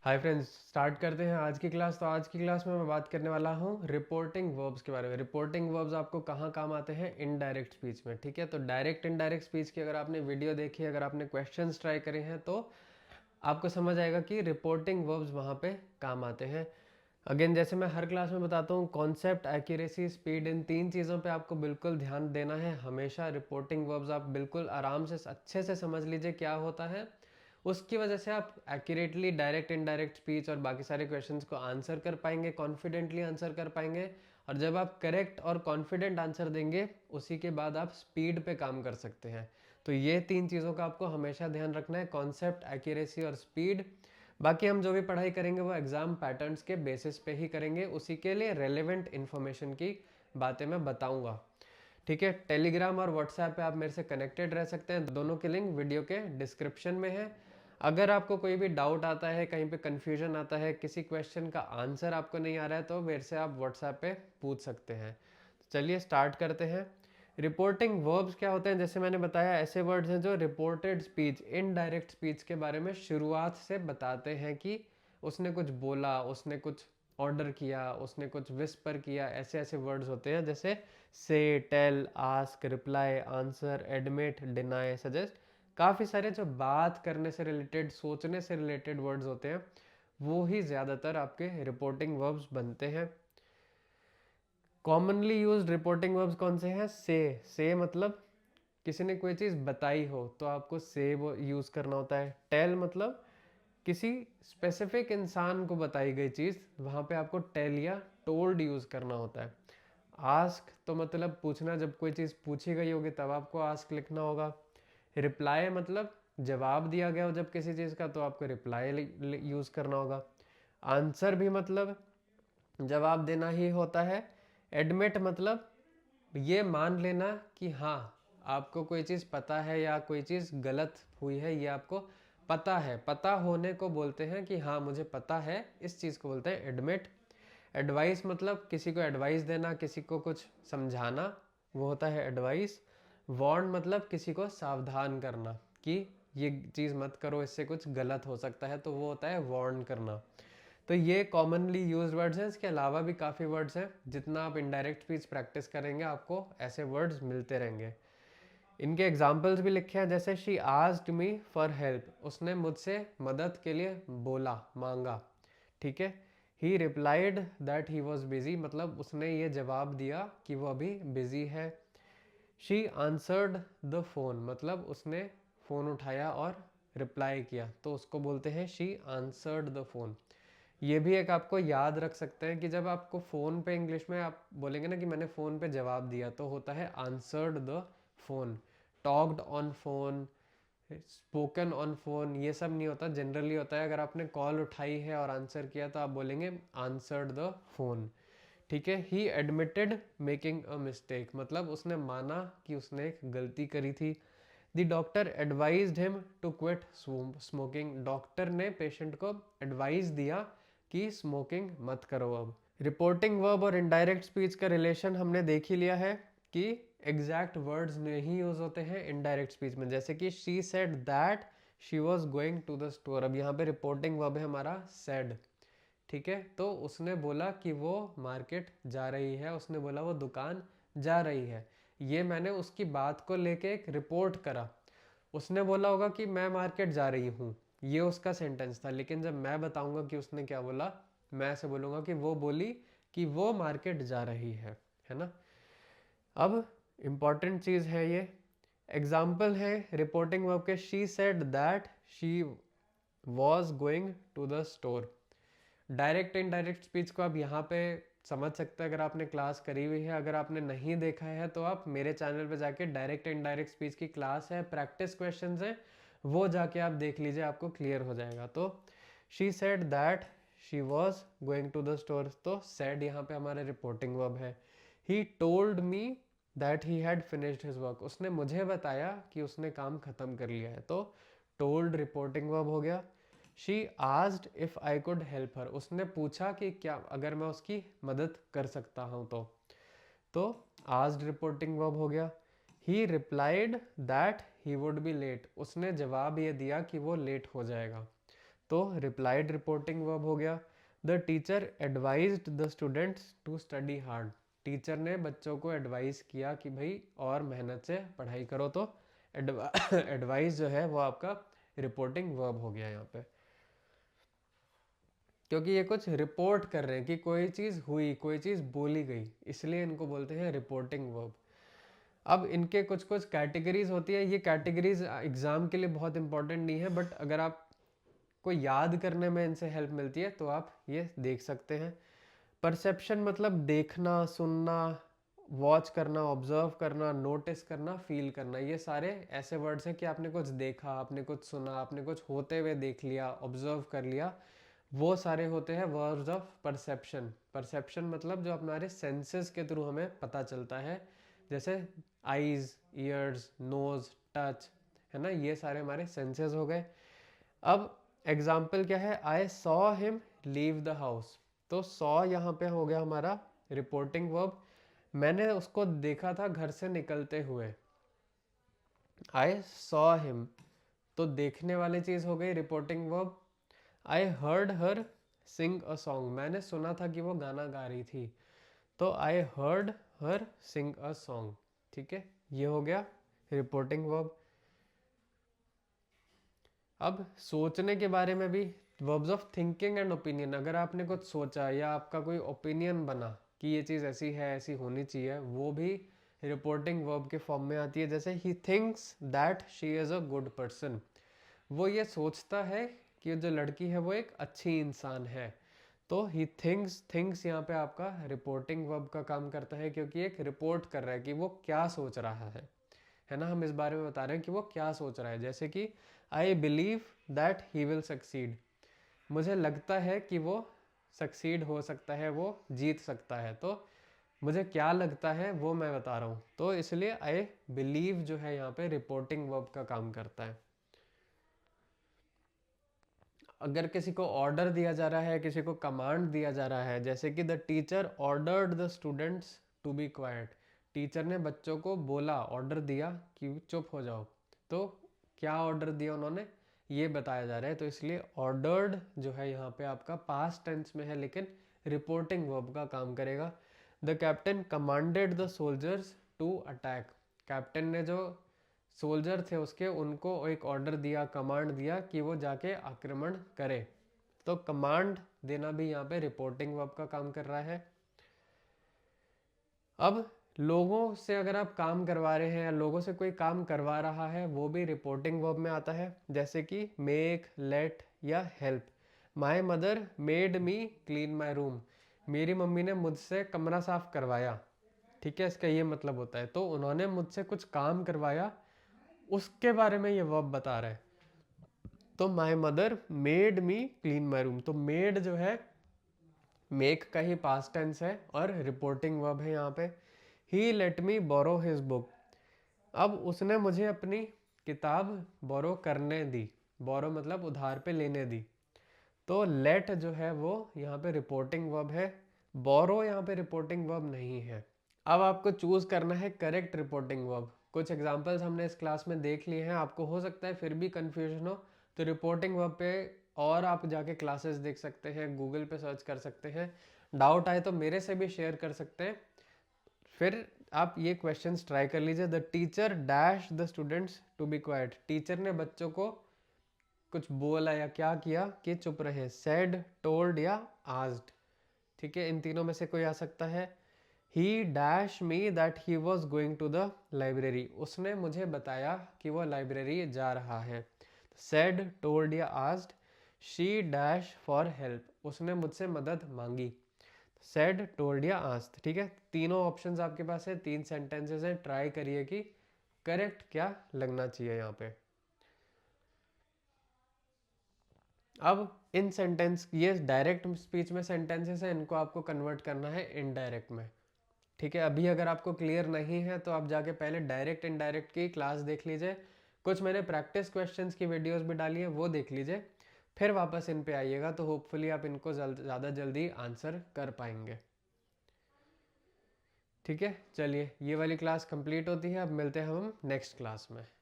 Hi friends, start करते हैं आज की क्लास। तो आज की क्लास में मैं बात करने वाला हूँ रिपोर्टिंग वर्ब्स के बारे में। रिपोर्टिंग वर्ब्स आपको कहाँ काम आते हैं? इनडायरेक्ट स्पीच में। ठीक है, तो डायरेक्ट इनडायरेक्ट स्पीच की अगर आपने वीडियो देखी, अगर आपने क्वेश्चंस ट्राई करे हैं, तो आपको समझ आएगा कि रिपोर्टिंग वर्ब्स वहाँ पे काम आते हैं। अगेन, जैसे मैं हर क्लास में बताता हूँ, कॉन्सेप्ट, एक्यूरेसी, स्पीड, इन तीन चीज़ों पे आपको बिल्कुल ध्यान देना है हमेशा। रिपोर्टिंग वर्ब्स आप बिल्कुल आराम से अच्छे से समझ लीजिए क्या होता है। उसकी वजह से आप एक्यूरेटली डायरेक्ट इनडायरेक्ट स्पीच और बाकी सारे क्वेश्चंस को आंसर कर पाएंगे, कॉन्फिडेंटली आंसर कर पाएंगे। और जब आप करेक्ट और कॉन्फिडेंट आंसर देंगे, उसी के बाद आप स्पीड पे काम कर सकते हैं। तो ये तीन चीज़ों का आपको हमेशा ध्यान रखना है, कॉन्सेप्ट, एक्यूरेसी और स्पीड। बाकी हम जो भी पढ़ाई करेंगे वो एग्जाम पैटर्न्स के बेसिस पे ही करेंगे, उसी के लिए रेलेवेंट इन्फॉर्मेशन की बातें मैं बताऊंगा। ठीक है, टेलीग्राम और व्हाट्सएप पे आप मेरे से कनेक्टेड रह सकते हैं, दोनों के लिंक वीडियो के डिस्क्रिप्शन में है। अगर आपको कोई भी डाउट आता है, कहीं पे कंफ्यूजन आता है, किसी क्वेश्चन का आंसर आपको नहीं आ रहा है, तो मेरे से आप व्हाट्सएप पे पूछ सकते हैं। तो चलिए स्टार्ट करते हैं। रिपोर्टिंग वर्ब्स क्या होते हैं? जैसे मैंने बताया, ऐसे वर्ड्स हैं जो रिपोर्टेड स्पीच, इनडायरेक्ट स्पीच के बारे में शुरुआत से बताते हैं कि उसने कुछ बोला, उसने कुछ ऑर्डर किया, उसने कुछ विस्पर किया। ऐसे ऐसे वर्ड्स होते हैं जैसे से, tell, ask, reply, answer, admit, deny, suggest. काफ़ी सारे जो बात करने से रिलेटेड, सोचने से रिलेटेड वर्ड्स होते हैं, वो ही ज़्यादातर आपके रिपोर्टिंग वर्ब्स बनते हैं। कॉमनली यूज्ड रिपोर्टिंग वर्ब्स कौन से हैं? से मतलब किसी ने कोई चीज़ बताई हो तो आपको से वो यूज़ करना होता है। टेल मतलब किसी स्पेसिफिक इंसान को बताई गई चीज़, वहाँ पे आपको टेल या टोल्ड यूज़ करना होता है। आस्क तो मतलब पूछना, जब कोई चीज़ पूछी गई होगी तब आपको आस्क लिखना होगा। रिप्लाई मतलब जवाब दिया गया हो जब किसी चीज़ का, तो आपको रिप्लाई यूज़ करना होगा। आंसर भी मतलब जवाब देना ही होता है। एडमिट मतलब ये मान लेना कि हाँ, आपको कोई चीज़ पता है या कोई चीज़ गलत हुई है, ये आपको पता है। पता होने को बोलते हैं कि हाँ मुझे पता है, इस चीज़ को बोलते हैं एडमिट। एडवाइस मतलब किसी को एडवाइस देना, किसी को कुछ समझाना, वो होता है एडवाइस। वार्न मतलब किसी को सावधान करना कि ये चीज़ मत करो, इससे कुछ गलत हो सकता है, तो वो होता है वार्न करना। तो ये कॉमनली यूज वर्ड्स हैं। इसके अलावा भी काफ़ी वर्ड्स हैं, जितना आप इनडायरेक्ट स्पीच प्रैक्टिस करेंगे आपको ऐसे वर्ड्स मिलते रहेंगे। इनके एग्जाम्पल्स भी लिखे हैं, जैसे she asked me for help, उसने मुझसे मदद के लिए बोला, मांगा। ठीक है। ही replied that he was busy, मतलब उसने ये जवाब दिया कि वो अभी बिजी है। शी आंसर्ड द फोन, मतलब उसने फ़ोन उठाया और रिप्लाई किया, तो उसको बोलते हैं शी आंसर्ड द फोन। ये भी एक आपको याद रख सकते हैं कि जब आपको फ़ोन पे इंग्लिश में आप बोलेंगे ना कि मैंने फ़ोन पे जवाब दिया, तो होता है answered the phone. Talked on phone, spoken on phone, ये सब नहीं होता। जनरली होता है अगर आपने कॉल उठाई है और आंसर किया तो आप बोलेंगे आंसर्ड द फोन। ठीक है। He admitted making a mistake, मतलब उसने माना कि उसने एक गलती करी थी। The doctor advised him to quit smoking, doctor ने पेशेंट को एडवाइस दिया कि स्मोकिंग मत करो अब। रिपोर्टिंग वर्ब और इनडायरेक्ट स्पीच का रिलेशन हमने देख ही लिया है कि एग्जैक्ट वर्ड्स नहीं यूज होते हैं इनडायरेक्ट स्पीच में। जैसे कि she said that she was going to the store, अब यहाँ पे रिपोर्टिंग वर्ब है हमारा सेड। ठीक है, तो उसने बोला कि वो मार्केट जा रही है, उसने बोला वो दुकान जा रही है। ये मैंने उसकी बात को लेके एक रिपोर्ट करा। उसने बोला होगा कि मैं मार्केट जा रही हूँ, ये उसका सेंटेंस था। लेकिन जब मैं बताऊंगा कि उसने क्या बोला, मैं ऐसे बोलूँगा कि वो बोली कि वो मार्केट जा रही है ना। अब इम्पॉर्टेंट चीज़ है ये, एग्जाम्पल है रिपोर्टिंग वर्ब के। She said that she was going to the store. Direct indirect speech को आप यहाँ पे समझ सकते हैं अगर आपने क्लास करी हुई है। अगर आपने नहीं देखा है तो आप मेरे चैनल पे जाके डायरेक्ट इनडायरेक्ट स्पीच की क्लास है, प्रैक्टिस क्वेश्चंस हैं, वो जाके आप देख लीजिए, आपको क्लियर हो जाएगा। तो she said that she was going to the store, तो सेड यहाँ पे हमारा रिपोर्टिंग वर्ब है। He told me that he had finished his work, उसने मुझे बताया कि उसने काम खत्म कर लिया है, तो टोल्ड रिपोर्टिंग वर्ब हो गया। She asked if I could help her, उसने पूछा कि क्या अगर मैं उसकी मदद कर सकता हूँ तो आस्क्ड रिपोर्टिंग वर्ब हो गया। He replied that he would be late, उसने जवाब ये दिया कि वो लेट हो जाएगा, तो रिप्लाइड रिपोर्टिंग वर्ब हो गया। The teacher advised the students to study hard, teacher ने बच्चों को एडवाइस किया कि भाई और मेहनत से पढ़ाई करो। तो एडवाइस जो है वो आपका रिपोर्टिंग वर्ब हो गया यहाँ पे, क्योंकि ये कुछ रिपोर्ट कर रहे हैं कि कोई चीज़ हुई, कोई चीज़ बोली गई, इसलिए इनको बोलते हैं रिपोर्टिंग वर्ब। अब इनके कुछ कुछ कैटेगरीज होती है, ये कैटेगरीज एग्जाम के लिए बहुत इंपॉर्टेंट नहीं है, बट अगर आप को याद करने में इनसे हेल्प मिलती है तो आप ये देख सकते हैं। परसेप्शन मतलब देखना, सुनना, वॉच करना, ऑब्जर्व करना, नोटिस करना, फील करना, ये सारे ऐसे वर्ड्स हैं कि आपने कुछ देखा, आपने कुछ सुना, आपने कुछ होते हुए देख लिया, ऑब्जर्व कर लिया, वो सारे होते हैं वर्ड्स ऑफ परसेप्शन। परसेप्शन मतलब जो हमारे सेंसेस के थ्रू हमें पता चलता है, जैसे आईज, ईयर्स, नोज, टच, है ना, ये सारे हमारे सेंसेस हो गए। अब एग्जाम्पल क्या है, I saw him leave the house, तो सॉ यहाँ पे हो गया हमारा रिपोर्टिंग वर्ब, मैंने उसको देखा था घर से निकलते हुए। आई सॉ हिम, तो देखने वाली चीज हो गई reporting verb. I heard her sing a song, मैंने सुना था कि वो गाना गा रही थी, तो आई heard her sing a song. ठीक है, ये हो गया रिपोर्टिंग वर्ब। अब सोचने के बारे में भी verbs of thinking and opinion, अगर आपने कुछ सोचा या आपका कोई ओपिनियन बना कि ये चीज़ ऐसी है, ऐसी होनी चाहिए, वो भी रिपोर्टिंग वर्ब के फॉर्म में आती है। जैसे he thinks that she is a good person, वो ये सोचता है कि जो लड़की है वो एक अच्छी इंसान है, तो ही थिंक्स यहाँ पे आपका रिपोर्टिंग वर्ब का काम करता है, क्योंकि एक रिपोर्ट कर रहा है कि वो क्या सोच रहा है ना, हम इस बारे में बता रहे हैं कि वो क्या सोच रहा है। जैसे कि I believe that he will succeed, मुझे लगता है कि वो सक्सीड हो सकता है, वो जीत सकता है, तो मुझे क्या लगता है वो मैं बता रहा हूँ, तो इसलिए आई बिलीव जो है यहाँ पे रिपोर्टिंग वर्ब का काम करता है। अगर किसी को ऑर्डर दिया जा रहा है, किसी को कमांड दिया जा रहा है, जैसे कि the teacher ordered the students to be quiet, teacher ने बच्चों को बोला, ऑर्डर दिया कि चुप हो जाओ, तो क्या ऑर्डर दिया उन्होंने ये बताया जा रहा है, तो इसलिए ऑर्डर्ड जो है यहाँ पे आपका पास्ट टेंस में है, लेकिन रिपोर्टिंग वर्ब का काम करेगा। The captain commanded the soldiers to attack, captain ने जो सोल्जर थे उसके, उनको एक ऑर्डर दिया, कमांड दिया कि वो जाके आक्रमण करे, तो कमांड देना भी यहाँ पे रिपोर्टिंग वर्ब का काम कर रहा है। अब लोगों से अगर आप काम करवा रहे हैं या लोगों से कोई काम करवा रहा है, वो भी रिपोर्टिंग वर्ब में आता है, जैसे कि मेक, लेट या help. My mother made me clean my room, मेरी मम्मी ने मुझसे कमरा साफ करवाया। ठीक है, इसका ये मतलब होता है, तो उन्होंने मुझसे कुछ काम करवाया, उसके बारे में ये वर्ब बता रहा है। तो my mother made me clean my room, तो मेड जो है मेक का ही पास्ट टेंस है और रिपोर्टिंग वर्ब है यहाँ पे। ही लेट मी बोरो हिज बुक, अब उसने मुझे अपनी किताब बोरो करने दी, बोरो मतलब उधार पे लेने दी, तो लेट जो है वो यहाँ पे रिपोर्टिंग वर्ब है, बोरो यहाँ पे रिपोर्टिंग वर्ब नहीं है। अब आपको चूज करना है करेक्ट रिपोर्टिंग वर्ब। कुछ एग्जांपल्स हमने इस क्लास में देख लिए हैं, आपको हो सकता है फिर भी कंफ्यूजन हो, तो रिपोर्टिंग वर्ब पे और आप जाके क्लासेस देख सकते हैं, गूगल पे सर्च कर सकते हैं, डाउट आए तो मेरे से भी शेयर कर सकते हैं। फिर आप ये क्वेश्चंस ट्राई कर लीजिए। The teacher dash the students to be quiet, teacher ने बच्चों को कुछ बोला या क्या किया कि चुप रहे, सेड, टोल्ड या आस्क्ड। ठीक है, इन तीनों में से कोई आ सकता है। He dash me that he was going to the library, उसने मुझे बताया कि वो लाइब्रेरी जा रहा है, सेड, टोल्ड या asked. She dash for help, उसने मुझसे मदद मांगी, सेड, टोल्ड या आस्क्ड। ठीक है, तीनों ऑप्शंस आपके पास है, तीन सेंटेंसेस हैं, ट्राई करिए कि करेक्ट क्या लगना चाहिए यहाँ पे। अब इन सेंटेंस, ये डायरेक्ट स्पीच में सेंटेंसेस हैं, इनको आपको कन्वर्ट करना है इनडायरेक्ट में। ठीक है, अभी अगर आपको क्लियर नहीं है तो आप जाके पहले डायरेक्ट इनडायरेक्ट की क्लास देख लीजिए, कुछ मैंने प्रैक्टिस क्वेश्चंस की वीडियोस भी डाली है, वो देख लीजिए, फिर वापस इन पे आइएगा, तो होपफुली आप इनको ज़्यादा जल्दी आंसर कर पाएंगे। ठीक है, चलिए ये वाली क्लास कंप्लीट होती है, अब मिलते हैं हम नेक्स्ट क्लास में।